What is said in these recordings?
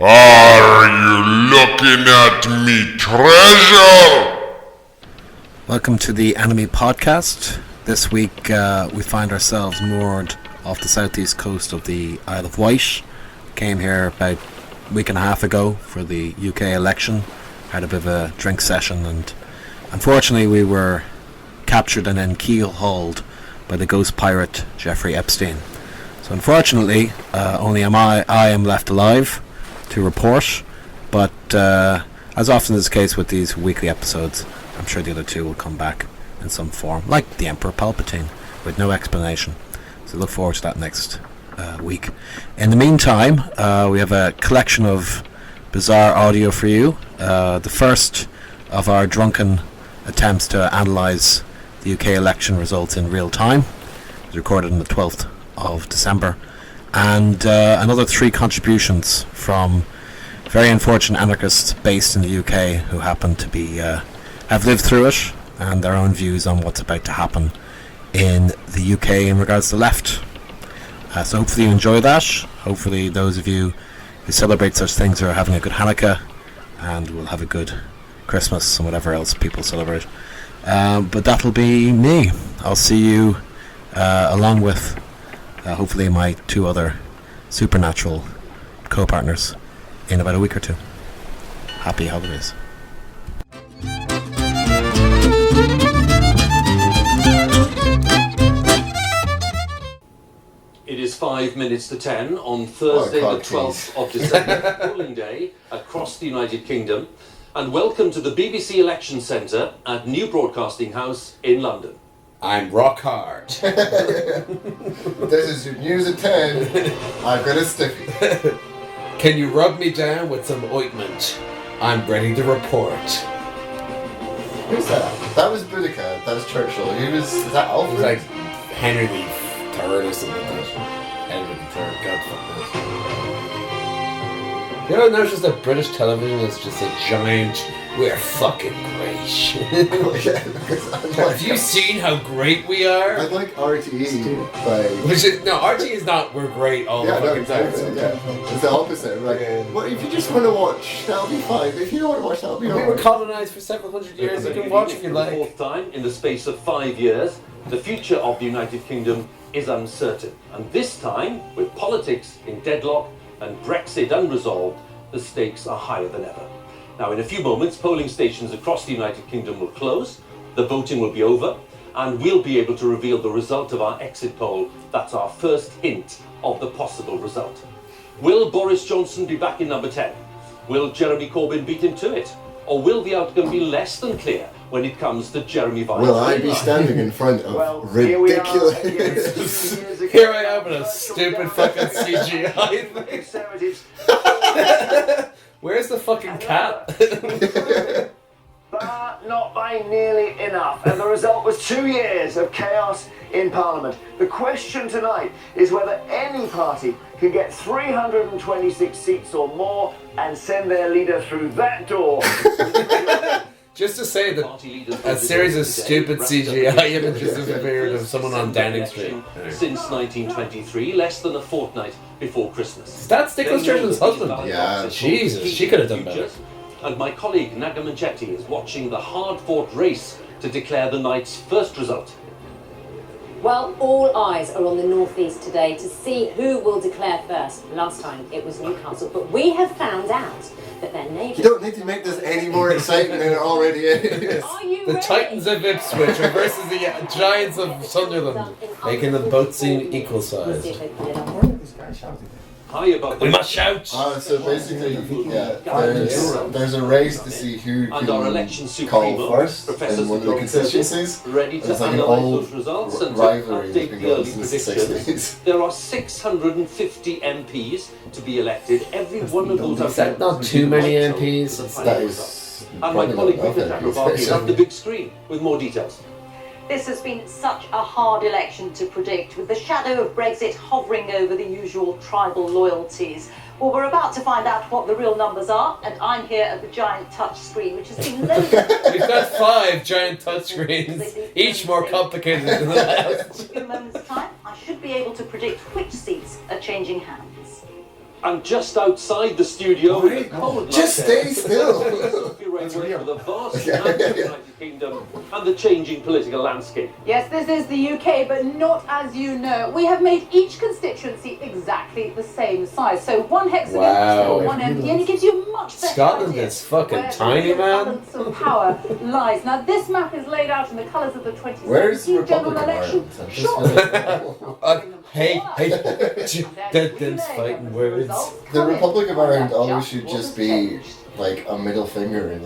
Are you looking at me treasure? Welcome to the Anomie podcast. This week we find ourselves moored off the southeast coast of the Isle of Wight. Came here about a week and a half ago for the UK election. Had a bit of a drink session and unfortunately we were captured and then keelhauled by the ghost pirate Jeffrey Epstein. So unfortunately only I am left alive to report, but as often is the case with these weekly episodes, I'm sure the other two will come back in some form, like the Emperor Palpatine, with no explanation. So look forward to that next week. In the meantime, we have a collection of bizarre audio for you. The first of our drunken attempts to analyse the UK election results in real time. It was recorded on the 12th of December. And another 3 contributions from very unfortunate anarchists based in the UK who happen to be have lived through it and their own views on what's about to happen in the UK in regards to the left. So hopefully you enjoy that. Hopefully those of you who celebrate such things are having a good Hanukkah and will have a good Christmas and whatever else people celebrate. But that'll be me. I'll see you along with hopefully my 2 other supernatural co-partners in about a week or 2. Happy holidays. It is 5 minutes to 10 on Thursday the 12th of December, polling day across the United Kingdom, and welcome to the BBC Election Centre at New Broadcasting House in London. I'm rock hard. This is your news at 10. I've got a stiffy. Can you rub me down with some ointment? I'm ready to report. Who's that? That was Boudica. That was Churchill. Is that It Alfred? was like Henry III or something like that. Edward III, God fuck this. You ever notice that British television is just a giant, we're fucking great. Have you seen how great we are? I'd like RTE by... RTE is not, we're great all the fucking time. It's the opposite. Like, well, if you just want to watch, that'll be fine. If you don't want to watch, that'll be alright. We were colonised for several hundred years. You can watch if you like. For the 4th time in the space of 5 years, the future of the United Kingdom is uncertain. And this time, with politics in deadlock and Brexit unresolved, the stakes are higher than ever. Now, in a few moments, polling stations across the United Kingdom will close, the voting will be over, and we'll be able to reveal the result of our exit poll. That's our first hint of the possible result. Will Boris Johnson be back in number 10? Will Jeremy Corbyn beat him to it? Or will the outcome be less than clear when it comes to Jeremy Vine? Will I be standing in front of ridiculous... Here I am in a stupid fucking CGI thing. Where's the fucking cat? But not by nearly enough. And the result was 2 years of chaos in Parliament. The question tonight is whether any party can get 326 seats or more and send their leader through that door. Just to say that a series of stupid CGI images has appeared of someone on Downing Street. Since 1923, less than a fortnight before Christmas. Is that Nicholas Sturgeon's husband? Yeah. Jesus, she could have done better. And my colleague Naga Manchetti is watching the hard-fought race to declare the night's first result. Well, all eyes are on the northeast today to see who will declare first. Last time it was Newcastle, but we have found out that their neighbours... You don't need to make this any more exciting than it already is. Are you The ready? Titans of Ipswich versus the Giants of Sunderland, making them both seem equal We'll see sized. if they pull it off. high above the... We must shout! So basically, yeah, there's a race to see who And our election can call supremo, first Professor in one of the constituencies. ready to It's like an analyse old those results and to rivalry that's update been the going early since the predictions. 60s. There are 650 MPs to be elected. Every one of those... Is that not too many MPs? That is And my probably colleague not Rita enough Chakrabarti is MPs. at the big screen with more details. This has been such a hard election to predict, with the shadow of Brexit hovering over the usual tribal loyalties. Well, we're about to find out what the real numbers are, and I'm here at the giant touch screen, which has been loaded. We've got 5 giant touchscreens, each more complicated than the last. In a few moments' time, I should be able to predict which seats are changing hands. And just outside the studio, with a cold Just latte, stay still. Sophie Rainway for the vast United Kingdom and the changing political landscape. Yes, this is the UK, but not as you know. We have made each constituency exactly the same size. So one hexagon Wow. for one MP, and it gives you a much better Scotland idea is fucking where tiny, the man. balance of power lies. Now, this map is laid out in the colours of the 2017 Where's the general Republican election. Ireland? Sure. Hey, them's fighting words. The Republic of Ireland always should just be like a middle finger in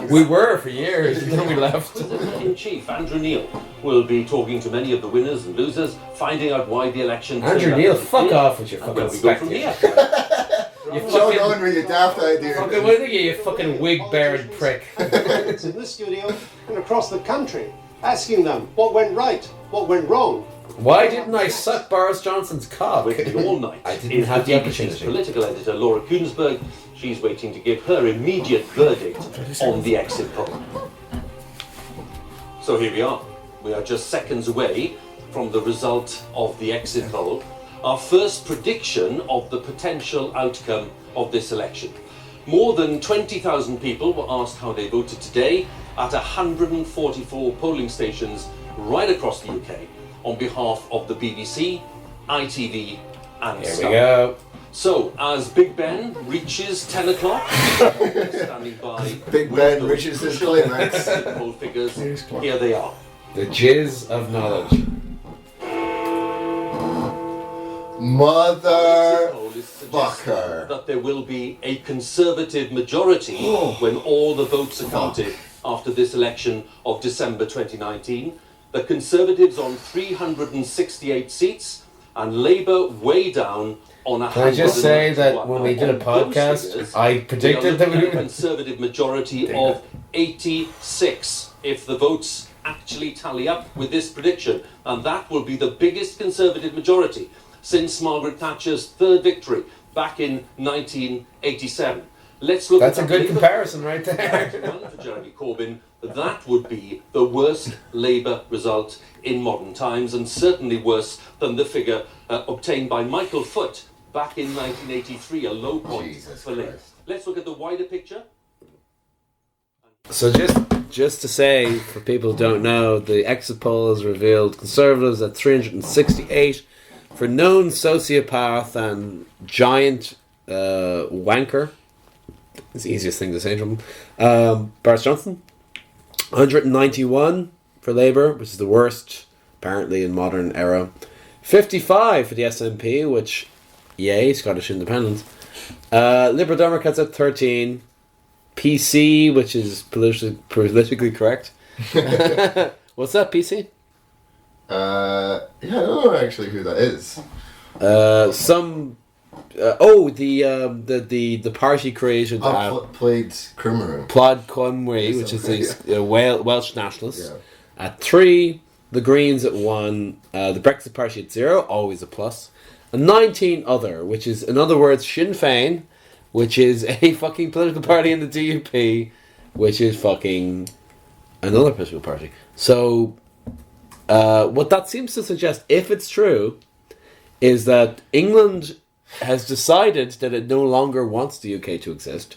We were for years, and then we left. In-Chief Andrew Neil will be talking to many of the winners and losers, finding out why the election turned Andrew out Neil, as it fuck did, off with your and fucking where we go from spectacle. here. You Joe fucking, on with your daft idea. fucking what are you fucking wig-bearing prick. in this studio and across the country, asking them what went right, what went wrong. Why didn't I suck Boris Johnson's cock? With me all night I didn't is have the the BBC's opportunity. political editor Laura Kuensberg. She's waiting to give her immediate verdict on the exit poll. So here we are. We are just seconds away from the result of the exit poll. Our first prediction of the potential outcome of this election. More than 20,000 people were asked how they voted today at 144 polling stations right across the UK on behalf of the BBC, ITV and Here we Sky. go. So, as Big Ben reaches 10 o'clock, standing by Big with Ben those reaches his crucial climax. exit poll figures, here they are. The jizz of knowledge. Mother Poll is suggesting fucker. that there will be a Conservative majority when all the votes are counted after this election of December 2019. The Conservatives on 368 seats and Labour way down on 191. Can I just say that when we did a On those podcast, figures, I predicted that we a would... Conservative majority of 86 if the votes actually tally up with this prediction, and that will be the biggest Conservative majority since Margaret Thatcher's third victory back in 1987. Let's look That's at a good Labour comparison right there. for Jeremy Corbyn. That would be the worst Labour result in modern times, and certainly worse than the figure obtained by Michael Foot back in 1983, a low point Jesus for Labour. Christ. Let's look at the wider picture. So just to say, for people who don't know, the exit poll has revealed Conservatives at 368 for known sociopath and giant wanker. It's the easiest thing to say from Boris Johnson. 191 for Labour, which is the worst apparently in modern era. 55 for the SNP, which yay, Scottish independence. Liberal Democrats at 13. PC, which is politically correct. What's that, PC? Yeah, I don't know actually who that is. The party created Played Crummer. Plaid Cymru, which is the Welsh nationalists. At 3, the Greens at 1, the Brexit Party at 0, always a plus. And 19 other, which is, in other words, Sinn Féin, which is a fucking political party in the DUP, which is fucking another political party. So, what that seems to suggest, if it's true, is that England has decided that it no longer wants the UK to exist.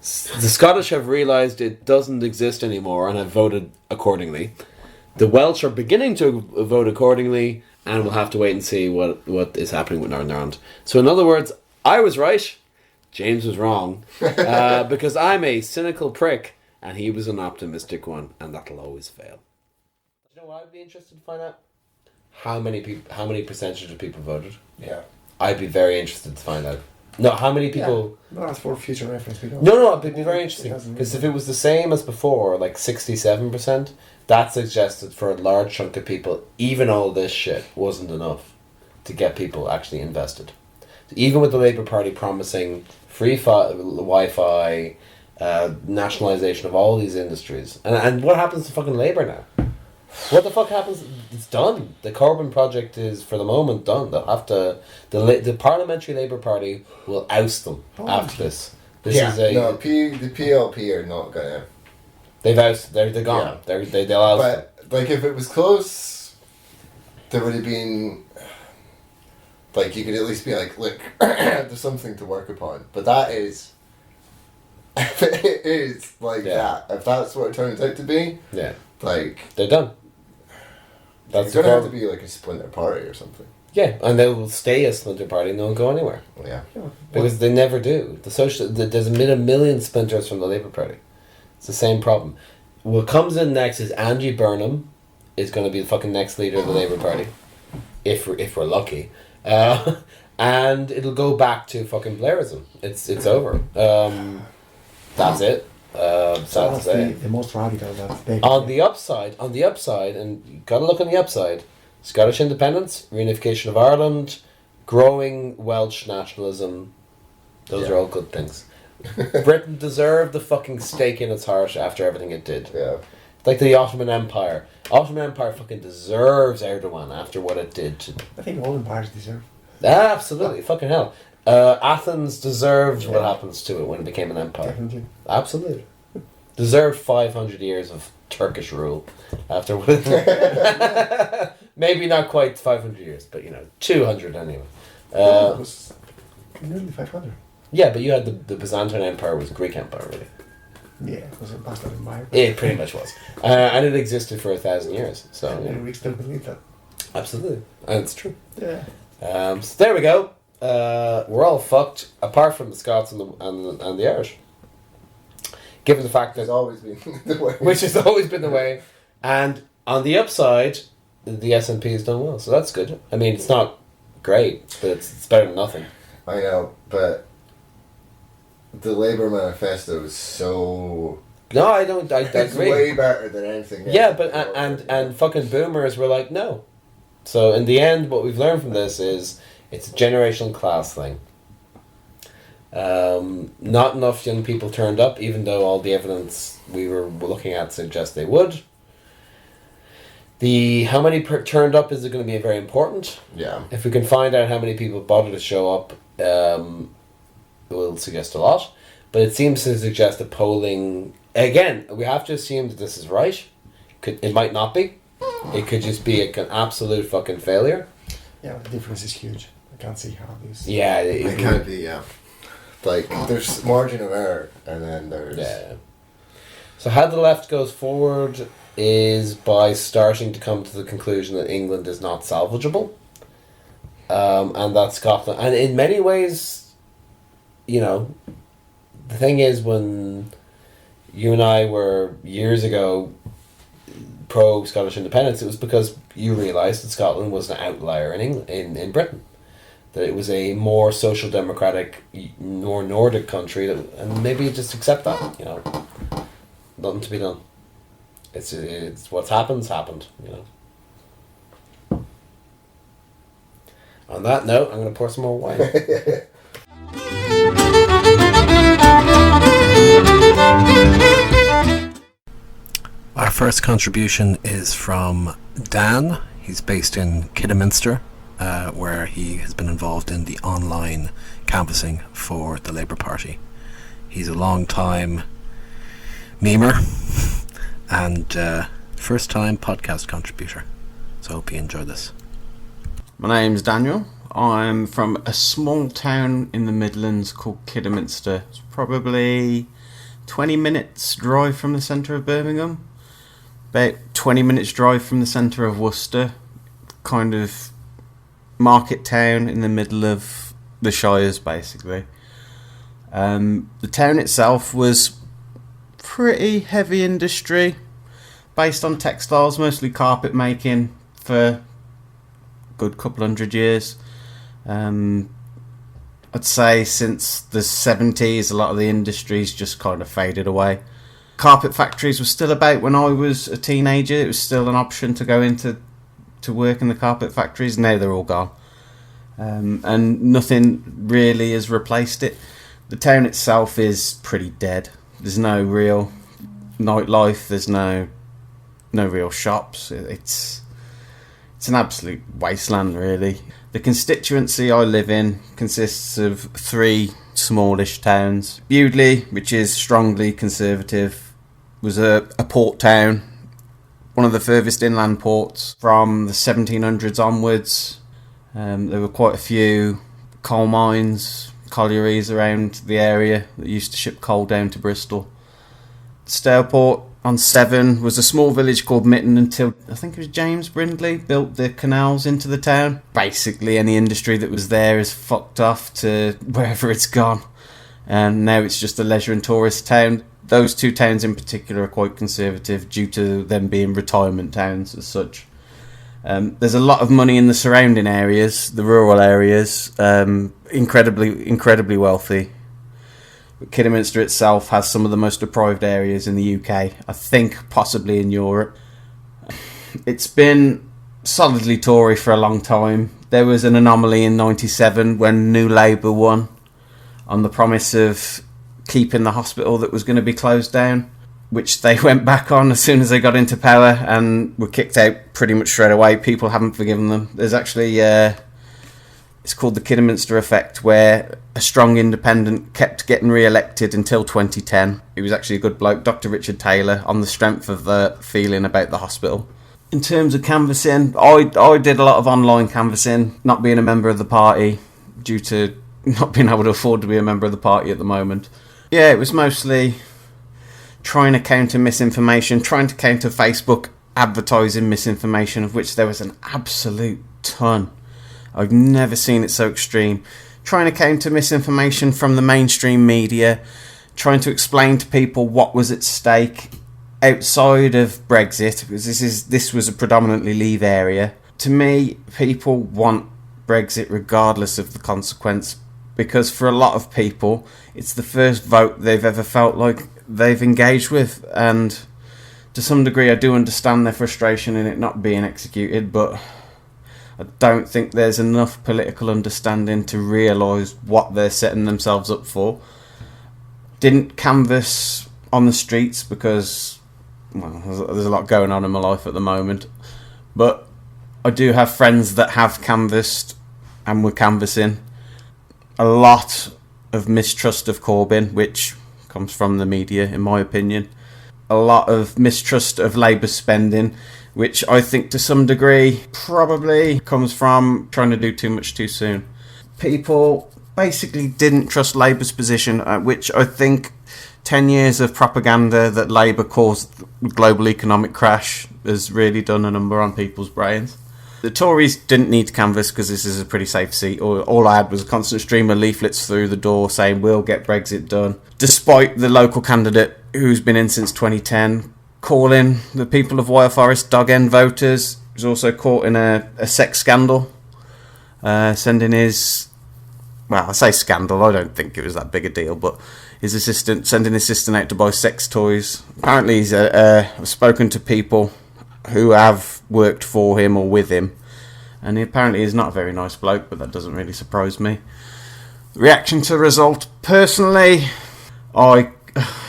The Scottish have realised it doesn't exist anymore and have voted accordingly. The Welsh are beginning to vote accordingly, and we'll have to wait and see what is happening with Northern Ireland. So, in other words, I was right, James was wrong, because I'm a cynical prick, and he was an optimistic one, and that'll always fail. You know what I'd be interested to find out? How many percentage of people voted? Yeah. I'd be very interested to find out. No, how many people... No, that's for future reference. No, it'd be very interesting. Because if it was the same as before, like 67%, that suggested for a large chunk of people, even all this shit wasn't enough to get people actually invested. So even with the Labour Party promising free Wi-Fi, nationalisation of all these industries. And what happens to fucking Labour now? What the fuck happens? It's done. The Corbyn project is, for the moment, done. They'll have to... The Parliamentary Labour Party will oust them after this. The PLP are not gonna... They've ousted... They're gone. Yeah. They'll oust them. Like, if it was close, there would have been... Like, you could at least be like, look, there's something to work upon. But that is... If it is like that, if that's what it turns out to be... Yeah. Like... They're done. It's going to have to be like a splinter party or something. Yeah, and they will stay a splinter party and they won't go anywhere. Yeah. Because they never do. There's a million splinters from the Labour Party. It's the same problem. What comes in next is Angie Burnham is going to be the fucking next leader of the Labour Party. If we're lucky. And it'll go back to fucking Blairism. It's over. That's it. So that's the most radical that's big. On the upside, and you gotta look on the upside, Scottish independence, reunification of Ireland, growing Welsh nationalism, those are all good things. Britain deserved the fucking stake in its heart after everything it did. Yeah. Like the Ottoman Empire. Ottoman Empire fucking deserves Erdogan after what it did to... I think all empires deserve. Absolutely, fucking hell. Athens deserved what happens to it when it became an empire. Definitely. Absolutely. Deserved 500 years of Turkish rule after maybe not quite 500 years, but 200 anyway. It was nearly 500. Yeah, but you had the Byzantine Empire was Greek Empire, really. Yeah, it was a bastard empire. It pretty much was. And it existed for 1,000 years. So we still believe that. Absolutely. And it's true. Yeah. So there we go. We're all fucked, apart from the Scots and the Irish. Given the fact that... It's always been the way. Which has always been the way. And on the upside, the SNP has done well. So that's good. I mean, it's not great, but it's better than nothing. I know, but the Labour manifesto is so... No, I don't. I it's agree. way better than anything else. Yeah, but and fucking boomers were like, no. So in the end, what we've learned from this is it's a generational class thing. Not enough young people turned up, even though all the evidence we were looking at suggests they would. How many turned up is going to be very important. Yeah. If we can find out how many people bothered to show up, it will suggest a lot. But it seems to suggest that polling... Again, we have to assume that this is right. It might not be. It could just be an absolute fucking failure. Yeah, the difference is huge. I can't see how this... Yeah, it can't be, yeah. Like, there's margin of error, and then there's... Yeah. So how the left goes forward is by starting to come to the conclusion that England is not salvageable. And that Scotland... And in many ways, the thing is, when you and I were, years ago, pro-Scottish independence, it was because you realised that Scotland was an outlier in England, in Britain. That it was a more social democratic, more Nordic country, and maybe just accept that. Nothing to be done. It's what's happened. On that note, I'm going to pour some more wine. Our first contribution is from Dan. He's based in Kidderminster, where he has been involved in the online canvassing for the Labour Party. He's a long-time memer and first-time podcast contributor. So I hope you enjoy this. My name's Daniel. I'm from a small town in the Midlands called Kidderminster. It's probably 20 minutes drive from the centre of Birmingham. About 20 minutes drive from the centre of Worcester. Kind of market town in the middle of the Shires, basically. The town itself was pretty heavy industry, based on textiles, mostly carpet making, for a good couple hundred years. I'd say since the 70s, a lot of the industries just kind of faded away. Carpet factories were still about when I was a teenager. It was still an option to go into to work in the carpet factories. Now they're all gone. And nothing really has replaced it. The town itself is pretty dead. There's no real nightlife. There's no real shops. It's an absolute wasteland, really. The constituency I live in consists of 3 smallish towns. Bewdley, which is strongly conservative, was a port town, one of the furthest inland ports from the 1700s onwards. There were quite a few coal mines, collieries around the area that used to ship coal down to Bristol. Staleport on Severn was a small village called Mitton until I think it was James Brindley built the canals into the town. Basically any industry that was there is fucked off to wherever it's gone, and now it's just a leisure and tourist town. Those 2 towns in particular are quite conservative due to them being retirement towns as such. There's a lot of money in the surrounding areas, the rural areas, incredibly wealthy. Kidderminster itself has some of the most deprived areas in the UK, I think possibly in Europe. It's been solidly Tory for a long time. There was an anomaly in 97 when New Labour won on the promise of keeping the hospital that was going to be closed down, which they went back on as soon as they got into power and were kicked out pretty much straight away. People haven't forgiven them. There's actually it's called the Kidderminster effect, where a strong independent kept getting re-elected until 2010. He was actually a good bloke, Dr. Richard Taylor, on the strength of the feeling about the hospital. In terms of canvassing, I did a lot of online canvassing, not being a member of the party, due to not being able to afford to be a member of the party at the moment. Yeah, it was mostly trying to counter misinformation, trying to counter Facebook advertising misinformation, of which there was an absolute ton. I've never seen it so extreme. Trying to counter misinformation from the mainstream media, trying to explain to people what was at stake outside of Brexit, because this was a predominantly Leave area. To me, people want Brexit regardless of the consequence, because for a lot of people, it's the first vote they've ever felt like they've engaged with, and to some degree I do understand their frustration in it not being executed, but I don't think there's enough political understanding to realise what they're setting themselves up for. Didn't canvass on the streets because, well, there's a lot going on in my life at the moment, but I do have friends that have canvassed and were canvassing. A lot of mistrust of Corbyn, which comes from the media in my opinion. A lot of mistrust of Labour spending, which I think to some degree probably comes from trying to do too much too soon. People basically didn't trust Labour's position, which I think 10 years of propaganda that Labour caused the global economic crash has really done a number on people's brains. The Tories didn't need to canvass because this is a pretty safe seat. All I had was a constant stream of leaflets through the door saying we'll get Brexit done, despite the local candidate who's been in since 2010 calling the people of Wyre Forest dog end voters. He was also caught in a sex scandal, sending his, well, I say scandal, I don't think it was that big a deal, but his assistant, sending his assistant out to buy sex toys. Apparently he's I've spoken to people who have worked for him or with him, and he apparently is not a very nice bloke, but that doesn't really surprise me. Reaction to the result, personally, I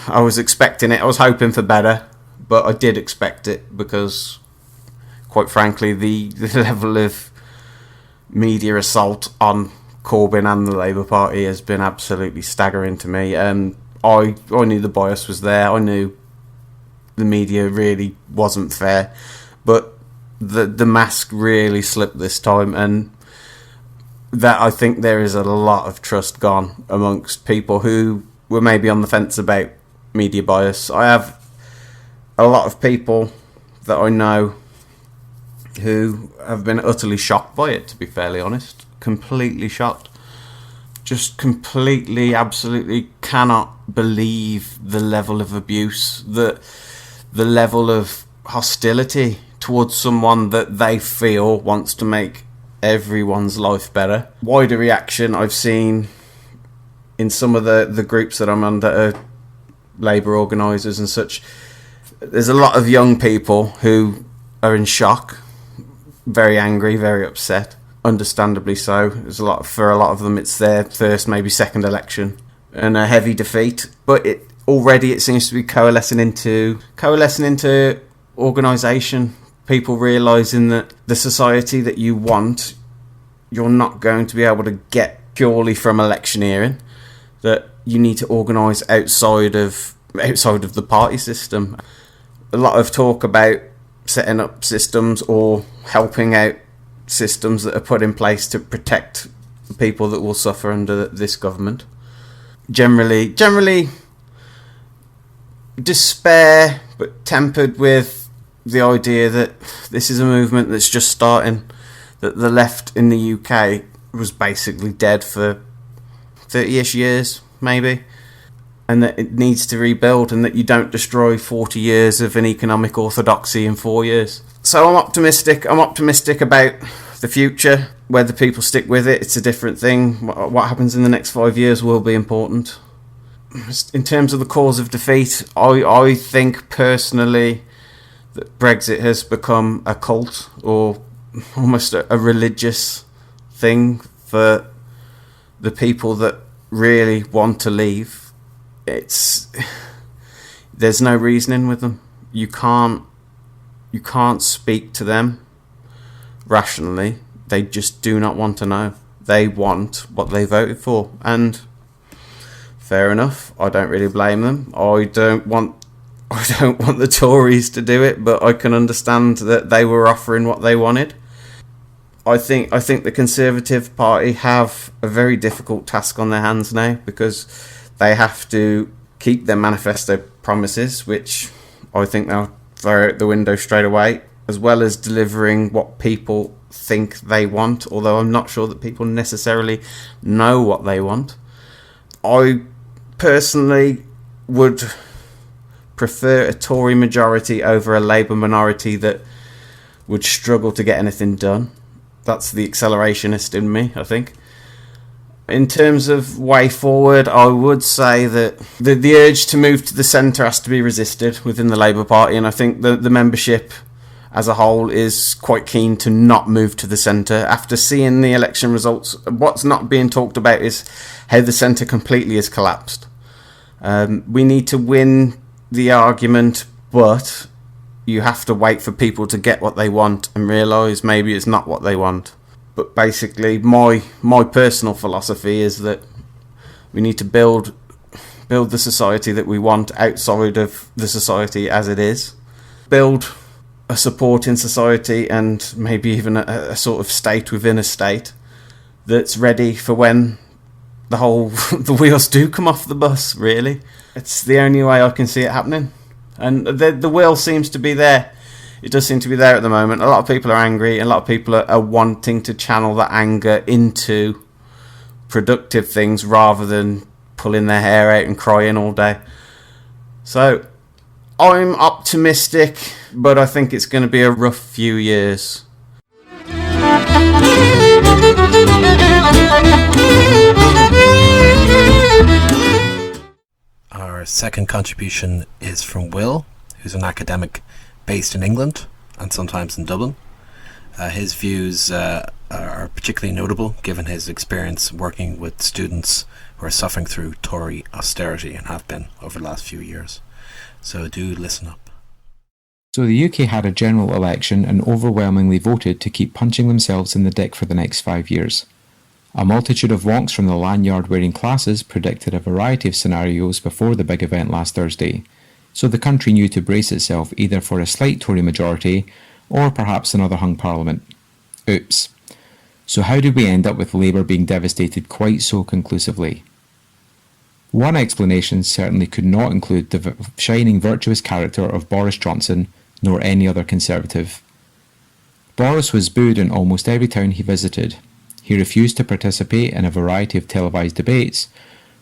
was expecting it. I was hoping for better, but I did expect it because, quite frankly, the level of media assault on Corbyn and the Labour Party has been absolutely staggering to me. I knew the bias was there. I knew the media really wasn't fair, but the mask really slipped this time, and that I think there is a lot of trust gone amongst people who were maybe on the fence about media bias. I have a lot of people that I know who have been utterly shocked by it, to be fairly honest. Completely shocked. Just completely, absolutely cannot believe the level of abuse, the level of hostility towards someone that they feel wants to make everyone's life better. Wider reaction I've seen in some of the groups that I'm under, Labour organisers and such. There's a lot of young people who are in shock, very angry, very upset, understandably so. For a lot of them it's their first, maybe second election, and a heavy defeat. But it seems to be coalescing into organisation. People realising that the society that you want, you're not going to be able to get purely from electioneering. That you need to organise outside of the party system. A lot of talk about setting up systems or helping out systems that are put in place to protect the people that will suffer under this government. Generally despair, but tempered with the idea that this is a movement that's just starting, that the left in the UK was basically dead for 30-ish years, maybe, and that it needs to rebuild, and that you don't destroy 40 years of an economic orthodoxy in 4 years. So I'm optimistic about the future. Whether people stick with it, it's a different thing. What happens in the next 5 years will be important. In terms of the cause of defeat, I think personally that Brexit has become a cult, or almost a religious thing for the people that really want to leave. There's no reasoning with them. You can't speak to them rationally. They just do not want to know. They want what they voted for, and fair enough. I don't really blame them. I don't want the Tories to do it, but I can understand that they were offering what they wanted. I think the Conservative Party have a very difficult task on their hands now, because they have to keep their manifesto promises, which I think they'll throw out the window straight away, as well as delivering what people think they want, although I'm not sure that people necessarily know what they want. I personally would prefer a Tory majority over a Labour minority that would struggle to get anything done. That's the accelerationist in me, I think. In terms of way forward, I would say that the urge to move to the centre has to be resisted within the Labour Party, and I think the membership as a whole is quite keen to not move to the centre. After seeing the election results, what's not being talked about is how the centre completely has collapsed. We need to win the argument, but you have to wait for people to get what they want and realise maybe it's not what they want. But basically, my personal philosophy is that we need to build the society that we want outside of the society as it is. Build a supporting society, and maybe even a sort of state within a state that's ready for when the wheels do come off the bus, really. It's the only way I can see it happening. And the will seems to be there. It does seem to be there at the moment. A lot of people are angry, and a lot of people are wanting to channel that anger into productive things rather than pulling their hair out and crying all day. So I'm optimistic, but I think it's going to be a rough few years. Our second contribution is from Will, who's an academic based in England and sometimes in Dublin. His views are particularly notable given his experience working with students who are suffering through Tory austerity and have been over the last few years. So do listen up. So the UK had a general election and overwhelmingly voted to keep punching themselves in the dick for the next 5 years. A multitude of wonks from the lanyard-wearing classes predicted a variety of scenarios before the big event last Thursday, so the country knew to brace itself either for a slight Tory majority or perhaps another hung parliament. Oops. So how did we end up with Labour being devastated quite so conclusively? One explanation certainly could not include the shining virtuous character of Boris Johnson, nor any other Conservative. Boris was booed in almost every town he visited. He refused to participate in a variety of televised debates,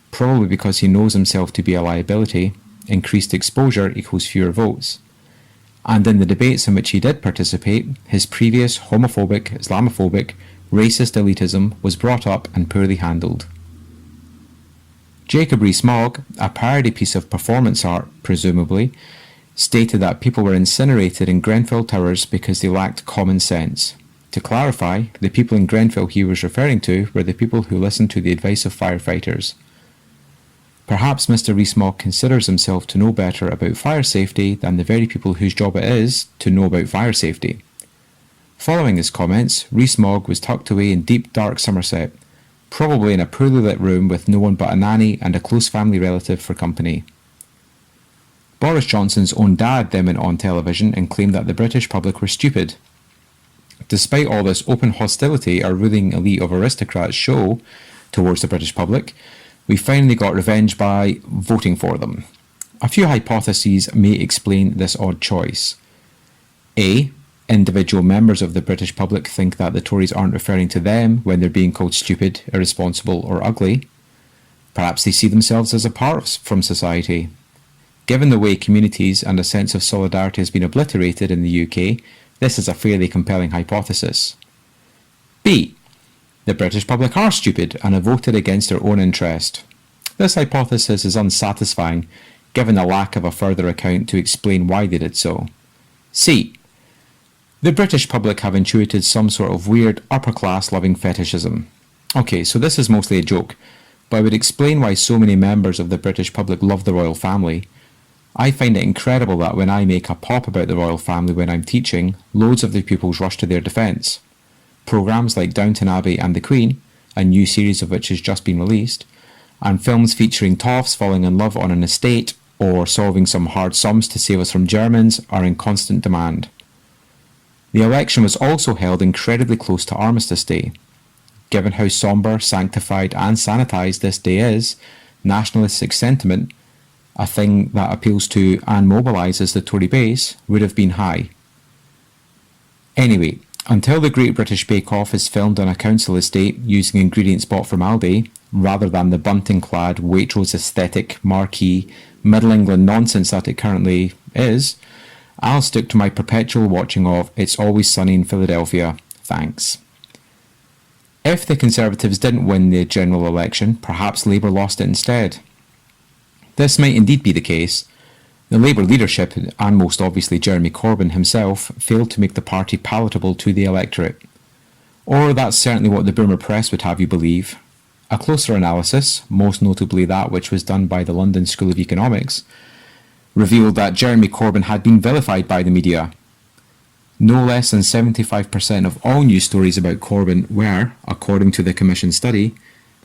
probably because he knows himself to be a liability. Increased exposure equals fewer votes. And in the debates in which he did participate, his previous homophobic, Islamophobic, racist elitism was brought up and poorly handled. Jacob Rees-Mogg, a parody piece of performance art, presumably, stated that people were incinerated in Grenfell Towers because they lacked common sense. To clarify, the people in Grenfell he was referring to were the people who listened to the advice of firefighters. Perhaps Mr. Rees-Mogg considers himself to know better about fire safety than the very people whose job it is to know about fire safety. Following his comments, Rees-Mogg was tucked away in deep dark Somerset, probably in a poorly lit room with no one but a nanny and a close family relative for company. Boris Johnson's own dad then went on television and claimed that the British public were stupid. Despite all this open hostility our ruling elite of aristocrats show towards the British public, we finally got revenge by voting for them. A few hypotheses may explain this odd choice. A. Individual members of the British public think that the Tories aren't referring to them when they're being called stupid, irresponsible or ugly. Perhaps they see themselves as apart from society. Given the way communities and a sense of solidarity has been obliterated in the UK, this is a fairly compelling hypothesis. B. The British public are stupid and have voted against their own interest. This hypothesis is unsatisfying, given the lack of a further account to explain why they did so. C. The British public have intuited some sort of weird upper-class loving fetishism. Okay, so this is mostly a joke, but I would explain why so many members of the British public love the royal family. I find it incredible that when I make a pop about the royal family when I'm teaching, loads of the pupils rush to their defence. Programmes like Downton Abbey and The Queen, a new series of which has just been released, and films featuring toffs falling in love on an estate or solving some hard sums to save us from Germans are in constant demand. The election was also held incredibly close to Armistice Day. Given how sombre, sanctified and sanitised this day is, nationalistic sentiment, a thing that appeals to and mobilises the Tory base, would have been high. Anyway, until the Great British Bake Off is filmed on a council estate using ingredients bought from Aldi, rather than the bunting-clad Waitrose aesthetic, marquee, Middle England nonsense that it currently is, I'll stick to my perpetual watching of It's Always Sunny in Philadelphia. Thanks. If the Conservatives didn't win the general election, perhaps Labour lost it instead. This might indeed be the case. The Labour leadership, and most obviously Jeremy Corbyn himself, failed to make the party palatable to the electorate. Or that's certainly what the boomer press would have you believe. A closer analysis, most notably that which was done by the London School of Economics, revealed that Jeremy Corbyn had been vilified by the media. No less than 75% of all news stories about Corbyn were, according to the Commission study,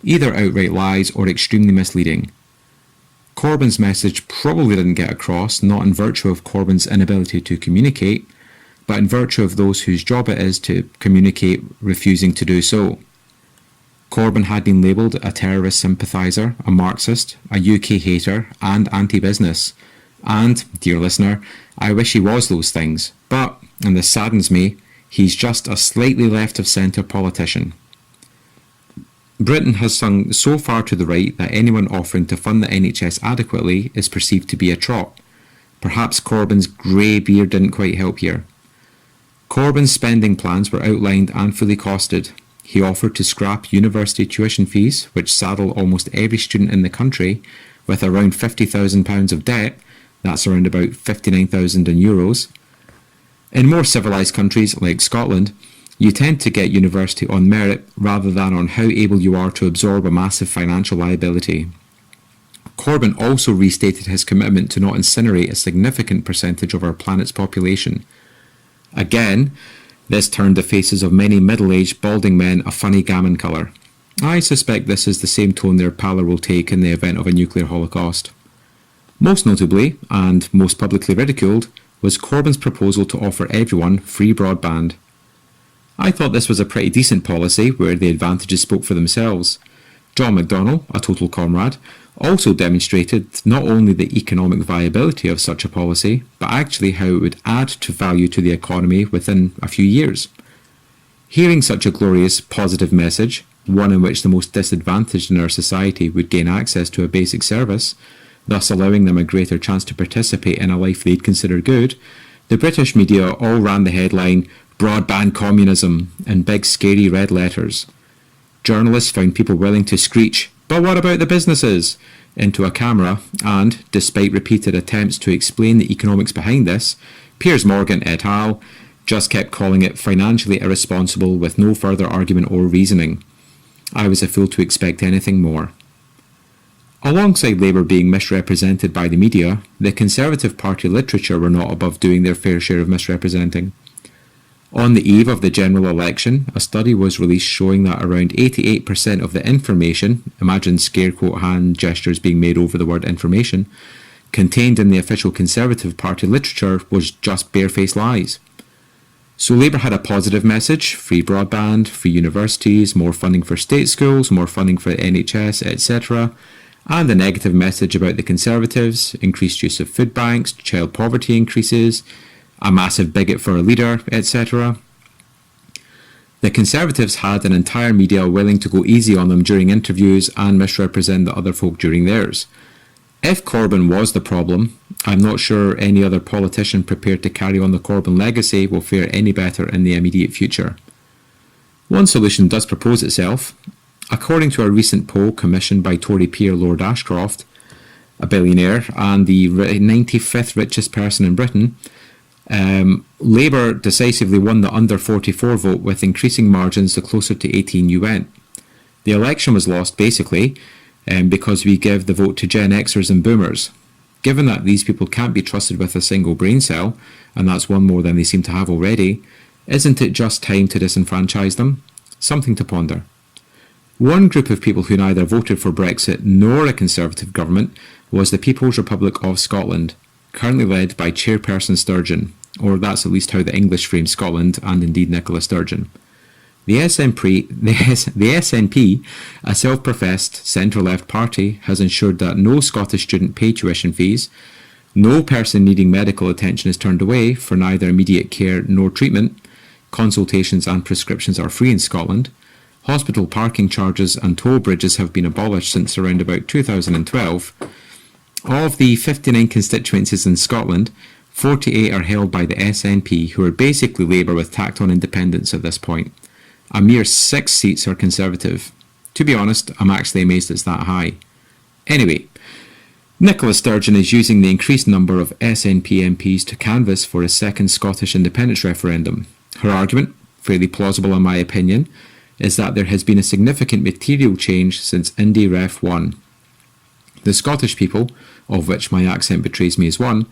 either outright lies or extremely misleading. Corbyn's message probably didn't get across, not in virtue of Corbyn's inability to communicate, but in virtue of those whose job it is to communicate refusing to do so. Corbyn had been labelled a terrorist sympathiser, a Marxist, a UK hater and anti-business. And, dear listener, I wish he was those things, but, and this saddens me, he's just a slightly left-of-centre politician. Britain has swung so far to the right that anyone offering to fund the NHS adequately is perceived to be a trot. Perhaps Corbyn's grey beard didn't quite help here. Corbyn's spending plans were outlined and fully costed. He offered to scrap university tuition fees, which saddle almost every student in the country with around £50,000 of debt. That's around about 59,000 in euros. In more civilised countries like Scotland, you tend to get university on merit rather than on how able you are to absorb a massive financial liability. Corbyn also restated his commitment to not incinerate a significant percentage of our planet's population. Again, this turned the faces of many middle-aged balding men a funny gammon colour. I suspect this is the same tone their pallor will take in the event of a nuclear holocaust. Most notably, and most publicly ridiculed, was Corbyn's proposal to offer everyone free broadband. I thought this was a pretty decent policy where the advantages spoke for themselves. John McDonnell, a total comrade, also demonstrated not only the economic viability of such a policy, but actually how it would add to value to the economy within a few years. Hearing such a glorious, positive message, one in which the most disadvantaged in our society would gain access to a basic service, thus allowing them a greater chance to participate in a life they'd consider good, the British media all ran the headline, broadband communism in big scary red letters. Journalists found people willing to screech, "But what about the businesses?" into a camera, and, despite repeated attempts to explain the economics behind this, Piers Morgan et al. Just kept calling it financially irresponsible with no further argument or reasoning. I was a fool to expect anything more. Alongside Labour being misrepresented by the media, the Conservative Party literature were not above doing their fair share of misrepresenting. On the eve of the general election, a study was released showing that around 88% of the information, imagine scare quote hand gestures being made over the word information, contained in the official Conservative Party literature was just barefaced lies. So Labour had a positive message: free broadband, free universities, more funding for state schools, more funding for the NHS, etc. And a negative message about the Conservatives: increased use of food banks, child poverty increases, a massive bigot for a leader, etc. The Conservatives had an entire media willing to go easy on them during interviews and misrepresent the other folk during theirs. If Corbyn was the problem, I'm not sure any other politician prepared to carry on the Corbyn legacy will fare any better in the immediate future. One solution does propose itself. According to a recent poll commissioned by Tory peer Lord Ashcroft, a billionaire and the 95th richest person in Britain, Labour decisively won the under 44 vote with increasing margins the closer to 18 you went. The election was lost basically because we give the vote to Gen Xers and Boomers. Given that these people can't be trusted with a single brain cell, and that's one more than they seem to have already, isn't it just time to disenfranchise them? Something to ponder. One group of people who neither voted for Brexit nor a Conservative government was the People's Republic of Scotland, currently led by Chairperson Sturgeon, or that's at least how the English frame Scotland and indeed Nicola Sturgeon. The SNP, a self-professed centre-left party, has ensured that no Scottish student pay tuition fees, no person needing medical attention is turned away for neither immediate care nor treatment, consultations and prescriptions are free in Scotland, hospital parking charges and toll bridges have been abolished since around about 2012. Of the 59 constituencies in Scotland, 48 are held by the SNP, who are basically Labour with tacked on independence at this point. A mere 6 seats are Conservative. To be honest, I'm actually amazed it's that high. Anyway, Nicola Sturgeon is using the increased number of SNP MPs to canvass for a second Scottish independence referendum. Her argument, fairly plausible in my opinion, is that there has been a significant material change since Indy Ref 1. The Scottish people, of which my accent betrays me as one,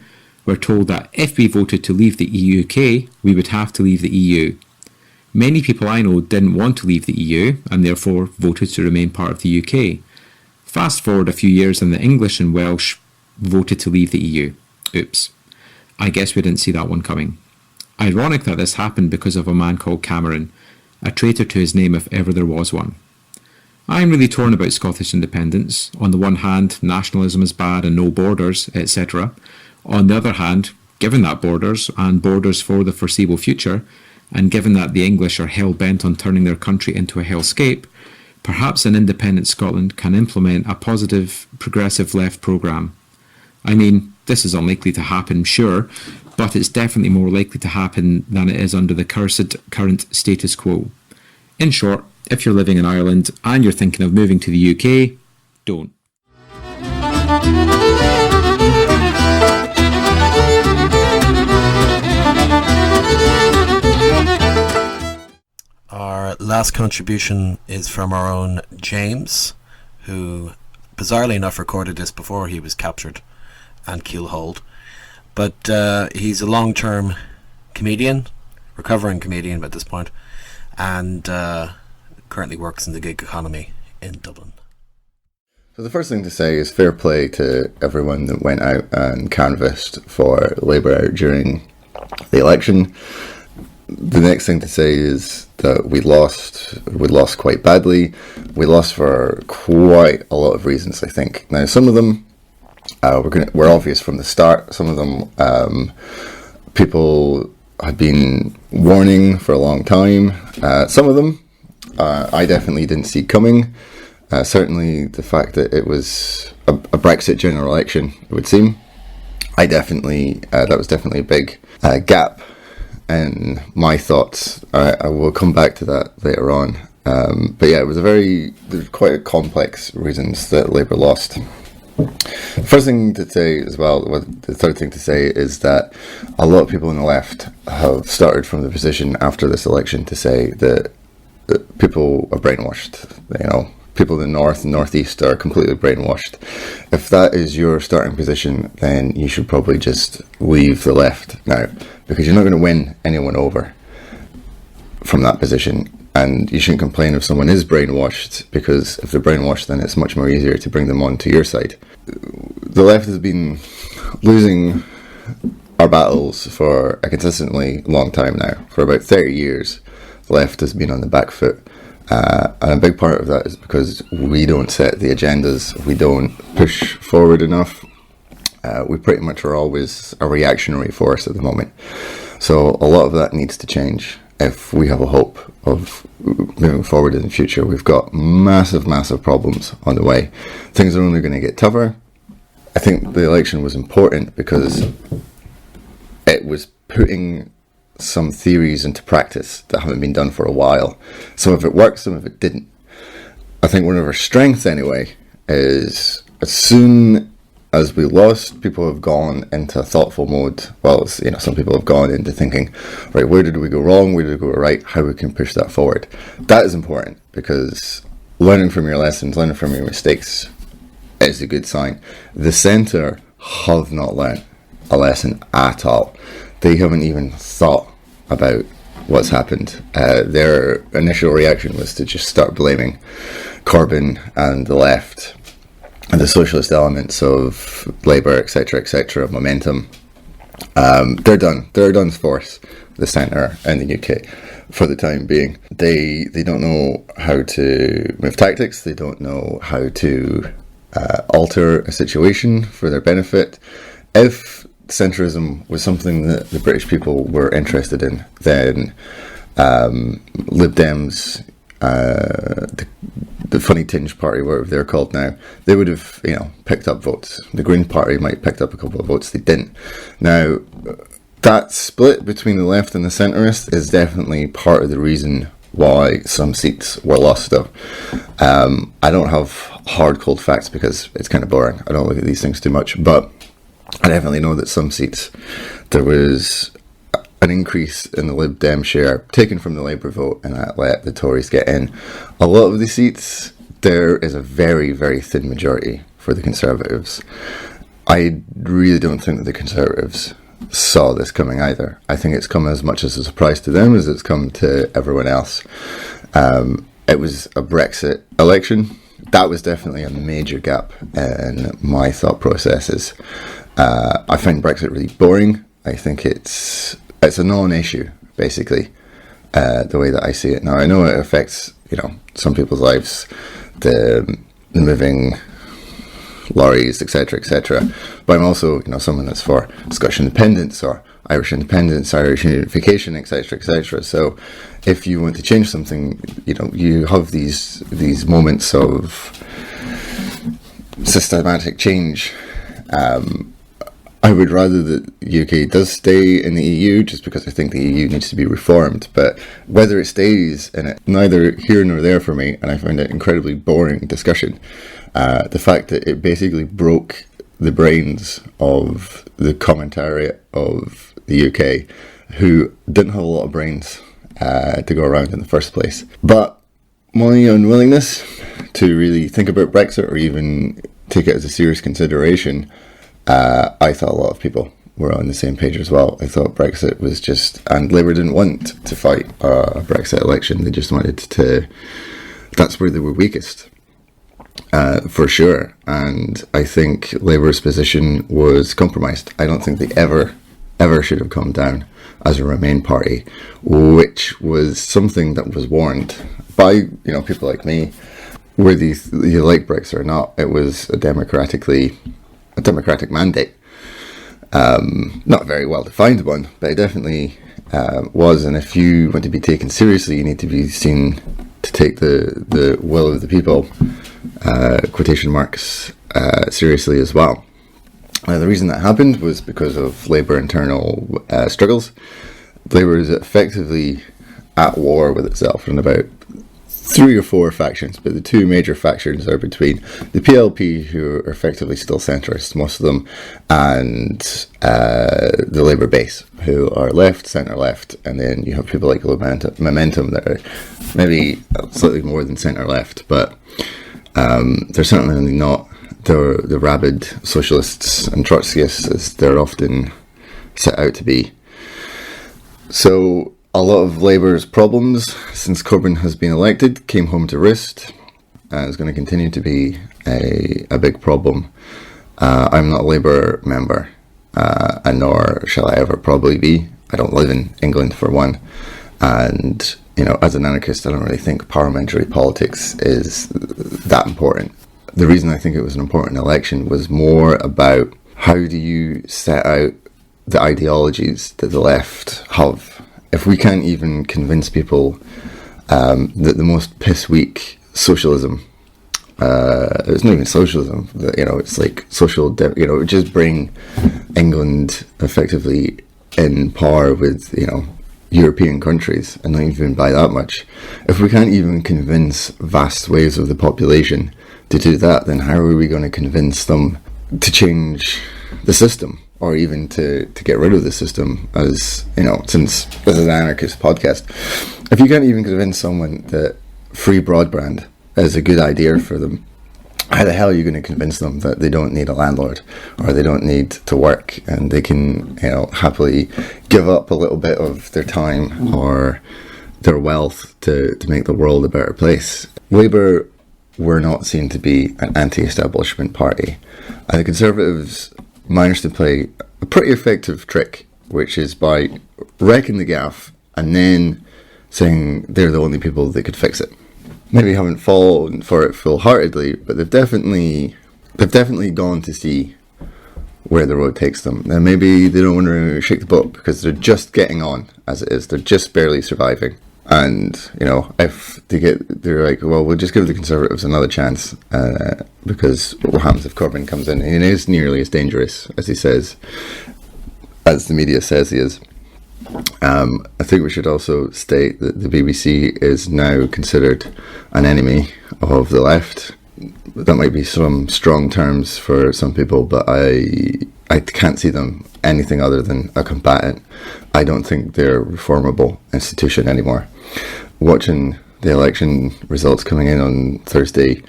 were told that if we voted to leave the UK, we would have to leave the EU. Many people I know didn't want to leave the EU and therefore voted to remain part of the UK. Fast forward a few years and the English and Welsh voted to leave the EU. Oops. I guess we didn't see that one coming. Ironic that this happened because of a man called Cameron, a traitor to his name if ever there was one. I'm really torn about Scottish independence. On the one hand, nationalism is bad and no borders, etc. On the other hand, given that borders, and borders for the foreseeable future, and given that the English are hell-bent on turning their country into a hellscape, perhaps an independent Scotland can implement a positive, progressive left programme. I mean, this is unlikely to happen, sure, but it's definitely more likely to happen than it is under the cursed current status quo. In short, if you're living in Ireland and you're thinking of moving to the UK, don't. Our last contribution is from our own James, who bizarrely enough recorded this before he was captured and keelhauled. But he's a long-term comedian, recovering comedian at this point, and currently works in the gig economy in Dublin. So the first thing to say is fair play to everyone that went out and canvassed for Labour during the election. The next thing to say is that we lost quite badly. We lost for quite a lot of reasons, I think. Now, some of them were obvious from the start. Some of them people had been warning for a long time. Some of them I definitely didn't see coming. Certainly the fact that it was a Brexit general election, it would seem. That was definitely a big gap in my thoughts. I will come back to that later on. But yeah, there's quite complex reasons that Labour lost. First thing to say as well, the third thing to say is that a lot of people on the left have started from the position after this election to say that people are brainwashed. People in the north and northeast are completely brainwashed. If that is your starting position, then you should probably just leave the left now, because you're not going to win anyone over from that position. And you shouldn't complain if someone is brainwashed, because if they're brainwashed, then it's much more easier to bring them on to your side. The left has been losing our battles for a consistently long time now. For about 30 years, the left has been on the back foot. And a big part of that is because we don't set the agendas, we don't push forward enough. We pretty much are always a reactionary force at the moment. So a lot of that needs to change if we have a hope of moving forward in the future. We've got massive problems on the way. Things are only going to get tougher. I think the election was important because it was putting some theories into practice that haven't been done for a while. Some of it worked, some of it didn't. I think one of our strengths anyway is, as soon as we lost, people have gone into a thoughtful mode. Well, some people have gone into thinking, right, where did we go wrong, where did we go right, how we can push that forward. That is important, because learning from your lessons, learning from your mistakes is a good sign. The centre have not learned a lesson at all. They haven't even thought about what's happened. Their initial reaction was to just start blaming Corbyn and the left and the socialist elements of Labour, etc., momentum. They're done. They're a done force, the centre in the UK, for the time being. They don't know how to move tactics. They don't know how to alter a situation for their benefit. If centrism was something that the British people were interested in, then Lib Dems, the funny tinge party, whatever they're called now, they would have picked up votes. The Green Party might have picked up a couple of votes. They didn't. Now, that split between the left and the centrists is definitely part of the reason why some seats were lost, though. I don't have hard cold facts because it's kind of boring. I don't look at these things too much, but I definitely know that some seats there was an increase in the Lib Dem share taken from the Labour vote, and that let the Tories get in. A lot of the seats, there is a very thin majority for the Conservatives. I really don't think that the Conservatives saw this coming either. I think it's come as much as a surprise to them as it's come to everyone else. It was a Brexit election. That was definitely a major gap in my thought processes. I find Brexit really boring. I think it's a non-issue, basically, the way that I see it. Now, I know it affects, some people's lives, the moving lorries, etc., but I'm also, someone that's for Scottish independence or Irish independence, Irish unification, etc. So if you want to change something, you have these moments of systematic change. I would rather that the UK does stay in the EU, just because I think the EU needs to be reformed. But whether it stays in it, neither here nor there for me, and I find it incredibly boring discussion. The fact that it basically broke the brains of the commentariat of the UK, who didn't have a lot of brains to go around in the first place. But my unwillingness to really think about Brexit or even take it as a serious consideration, I thought a lot of people were on the same page as well. I thought Brexit was just, and Labour didn't want to fight a Brexit election. They just wanted to, that's where they were weakest, for sure. And I think Labour's position was compromised. I don't think they ever should have come down as a Remain party, which was something that was warned by, people like me, whether you like Brexit or not. It was a democratic mandate. Not a very well defined one, but it definitely was. And if you want to be taken seriously, you need to be seen to take the will of the people, quotation marks, seriously as well. The reason that happened was because of Labour internal struggles. Labour is effectively at war with itself in about 3 or 4 factions, but the 2 major factions are between the PLP, who are effectively still centrists, most of them, and the Labour base, who are left, centre-left, and then you have people like Momentum that are maybe slightly more than centre-left, but they're certainly not the rabid socialists and Trotskyists as they're often set out to be. So a lot of Labour's problems since Corbyn has been elected came home to roost, and it's going to continue to be a big problem. I'm not a Labour member, and nor shall I ever probably be. I don't live in England, for one, and as an anarchist, I don't really think parliamentary politics is that important. The reason I think it was an important election was more about how do you set out the ideologies that the left have. If we can't even convince people that the most piss-weak socialism, it's not even socialism, it's like just bring England effectively in par with, European countries, and not even by that much. If we can't even convince vast waves of the population to do that, then how are we going to convince them to change the system, or even to get rid of the system? As since this is an anarchist podcast, if you can't even convince someone that free broadband is a good idea for them, how the hell are you going to convince them that they don't need a landlord, or they don't need to work, and they can happily give up a little bit of their time or their wealth to make the world a better place? Labour were not seen to be an anti-establishment party, and the Conservatives managed to play a pretty effective trick, which is by wrecking the gaff and then saying they're the only people that could fix it. Maybe haven't fallen for it full-heartedly, but they've definitely gone to see where the road takes them. And maybe they don't want to shake the boat because they're just getting on as it is. They're just barely surviving. And, if they're like, well, we'll just give the Conservatives another chance, because what happens if Corbyn comes in? And he is nearly as dangerous as he says, as the media says he is. I think we should also state that the BBC is now considered an enemy of the left. That might be some strong terms for some people, but I can't see them anything other than a combatant. I don't think they're a reformable institution anymore. Watching the election results coming in on Thursday,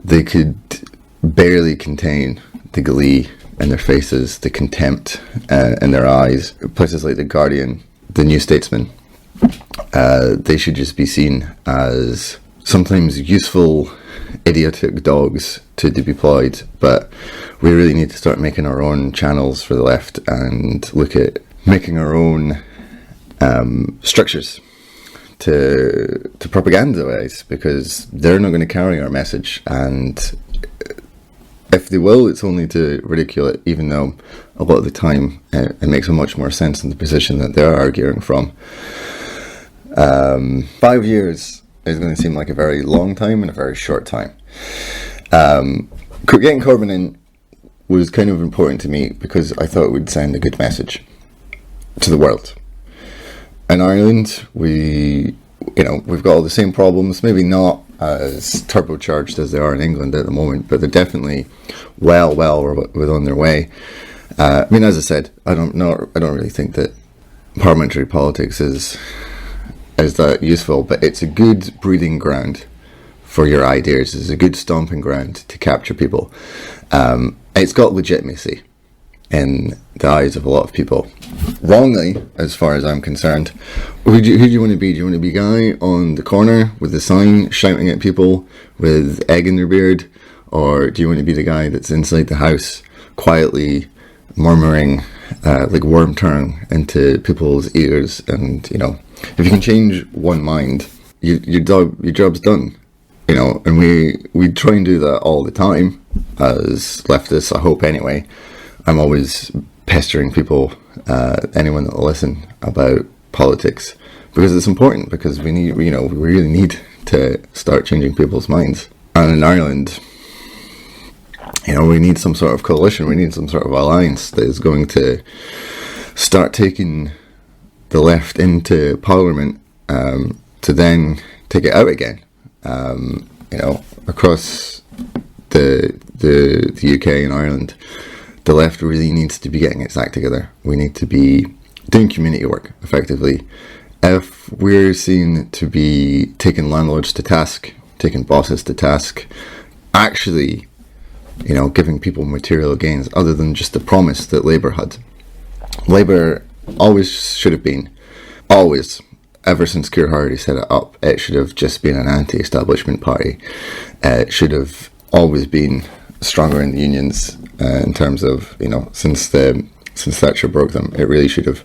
they could barely contain the glee in their faces, the contempt in their eyes. Places like The Guardian, The New Statesman, they should just be seen as sometimes useful, idiotic dogs to be deployed, but we really need to start making our own channels for the left and look at making our own structures to propagandize, because they're not going to carry our message, and if they will, it's only to ridicule it, even though a lot of the time it makes a much more sense in the position that they're arguing from. 5 years is going to seem like a very long time and a very short time. Getting Corbyn in was kind of important to me because I thought it would send a good message to the world. In Ireland, we've got all the same problems, maybe not as turbocharged as they are in England at the moment, but they're definitely well within their way. As I said, I don't really think that parliamentary politics is that useful, but it's a good breeding ground for your ideas. It's a good stomping ground to capture people. It's got legitimacy in the eyes of a lot of people. Wrongly, as far as I'm concerned. Who do you want to be? Do you want to be a guy on the corner with a sign shouting at people with egg in their beard? Or do you want to be the guy that's inside the house quietly murmuring like worm tongue into people's ears? And, if you can change one mind, your job's done. And we try and do that all the time as leftists, I hope anyway. I'm always pestering people, anyone that will listen, about politics, because it's important, because we really need to start changing people's minds. And in Ireland, we need some sort of coalition, we need some sort of alliance that is going to start taking the left into Parliament to then take it out again. Across the UK and Ireland, the left really needs to be getting its act together. We need to be doing community work, effectively. If we're seen to be taking landlords to task, taking bosses to task, actually, giving people material gains other than just the promise that Labour had. Labour always should have been, always, ever since Keir Hardie set it up, it should have just been an anti-establishment party. It should have always been stronger in the unions in terms of, since Thatcher broke them, it really should have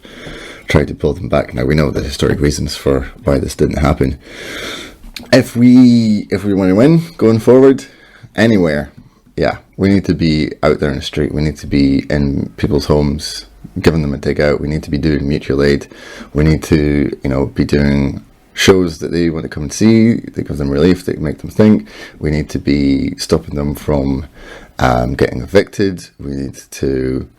tried to pull them back. Now, we know the historic reasons for why this didn't happen. If we want to win going forward, anywhere, we need to be out there in the street. We need to be in people's homes, giving them a dig out. We need to be doing mutual aid. We need to, be doing shows that they want to come and see, that give them relief, that make them think. We need to be stopping them from getting evicted. We need to,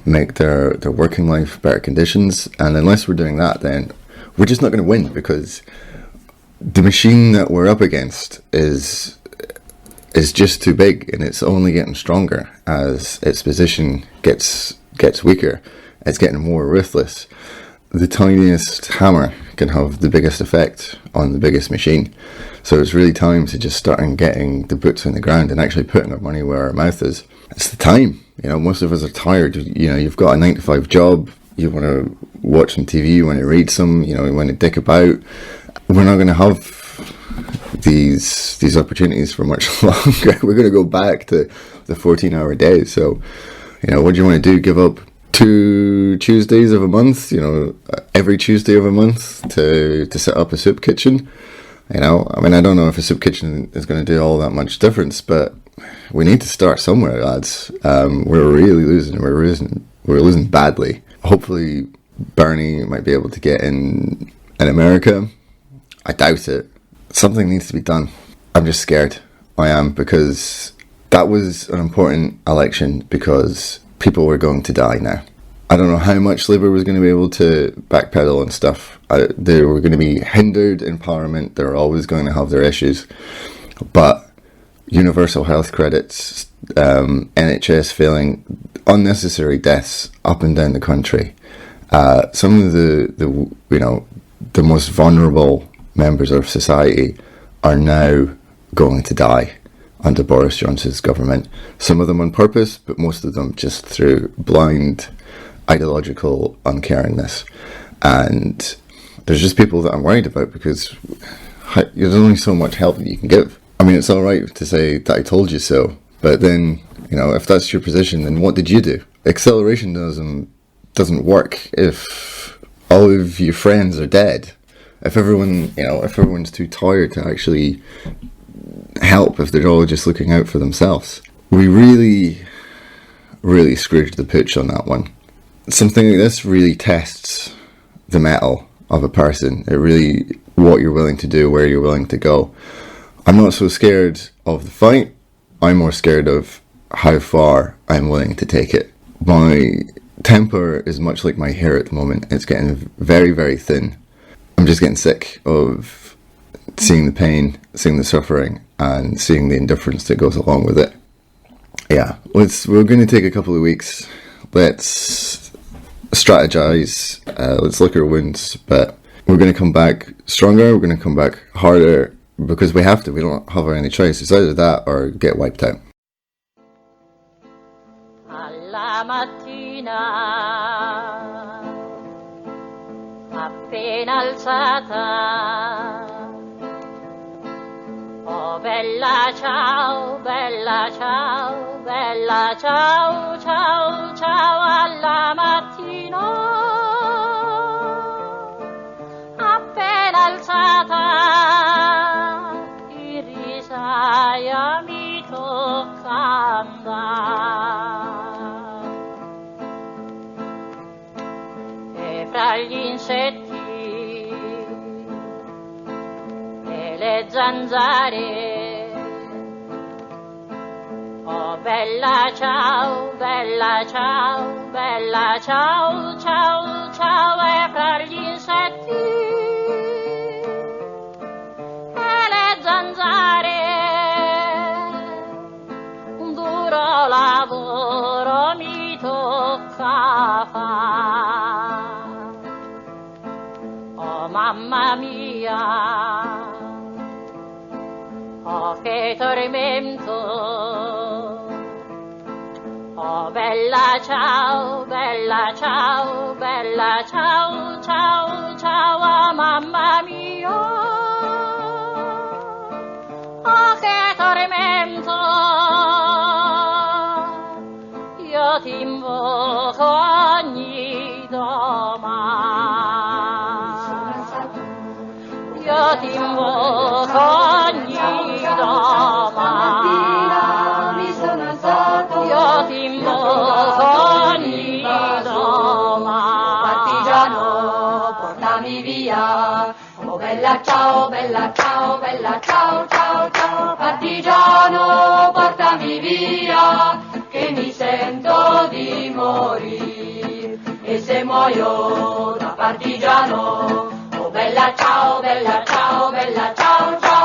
make their working life better conditions. And unless we're doing that, then we're just not going to win, because the machine that we're up against is just too big, and it's only getting stronger as its position gets weaker. It's getting more ruthless. The tiniest hammer can have the biggest effect on the biggest machine. So it's really time to just start getting the boots on the ground and actually putting our money where our mouth is. It's the time. Most of us are tired. You've got a 9-to-5 job. You want to watch some TV. You want to read some. You want to dick about. We're not going to have these opportunities for much longer. We're going to go back to the 14-hour days. So, what do you want to do? Give up 2 Tuesdays of a month? Every Tuesday of a month to set up a soup kitchen? I don't know if a soup kitchen is going to do all that much difference, but we need to start somewhere, lads. We're really losing. We're losing badly. Hopefully, Bernie might be able to get in America. I doubt it. Something needs to be done. I'm just scared. I am, because that was an important election, because people were going to die now. I don't know how much Labour was going to be able to backpedal and stuff. They were going to be hindered in Parliament. They're always going to have their issues. But universal health credits, NHS failing, unnecessary deaths up and down the country. Some of the most vulnerable members of society are now going to die under Boris Johnson's government. Some of them on purpose, but most of them just through blind ideological uncaringness. And there's just people that I'm worried about, because there's only so much help that you can give. I mean, it's all right to say that I told you so, but then, if that's your position, then what did you do? Accelerationism doesn't work if all of your friends are dead. If everyone's too tired to actually help, if they're all just looking out for themselves. We really, really screwed the pooch on that one. Something like this really tests the mettle of a person. It really, what you're willing to do, where you're willing to go. I'm not so scared of the fight. I'm more scared of how far I'm willing to take it. My temper is much like my hair at the moment. It's getting very, very thin. I'm just getting sick of seeing the pain, seeing the suffering, and seeing the indifference that goes along with it. Yeah, we're going to take a couple of weeks. Let's strategize. Let's lick our wounds, but we're going to come back stronger. We're going to come back harder, because we have to. We don't have any choice. It's either that or get wiped out. Alla mattina, appena alzata, oh bella ciao, bella ciao, bella ciao, ciao, ciao, alla mattina, appena alzata, di risaia mi tocca andare. Fra gli insetti e le zanzare ho Oh bella ciao, bella ciao, bella ciao, ciao, ciao, e fra gli insetti e le zanzare un duro lavoro mi tocca fare. Oh mamma mia, oh che tormento. Oh bella ciao, bella ciao, bella ciao, ciao, ciao, oh, mamma mia. Oh che tormento. Io ti invoco ogni domani. Io ti invoco ogni domani. Io ti invoco ogni domani. Partigiano, portami via. Oh bella ciao, bella ciao, bella ciao, ciao, ciao. Partigiano, portami via, che mi sento di morire. E se muoio da partigiano, oh bella ciao, bella ciao, bella ciao, ciao.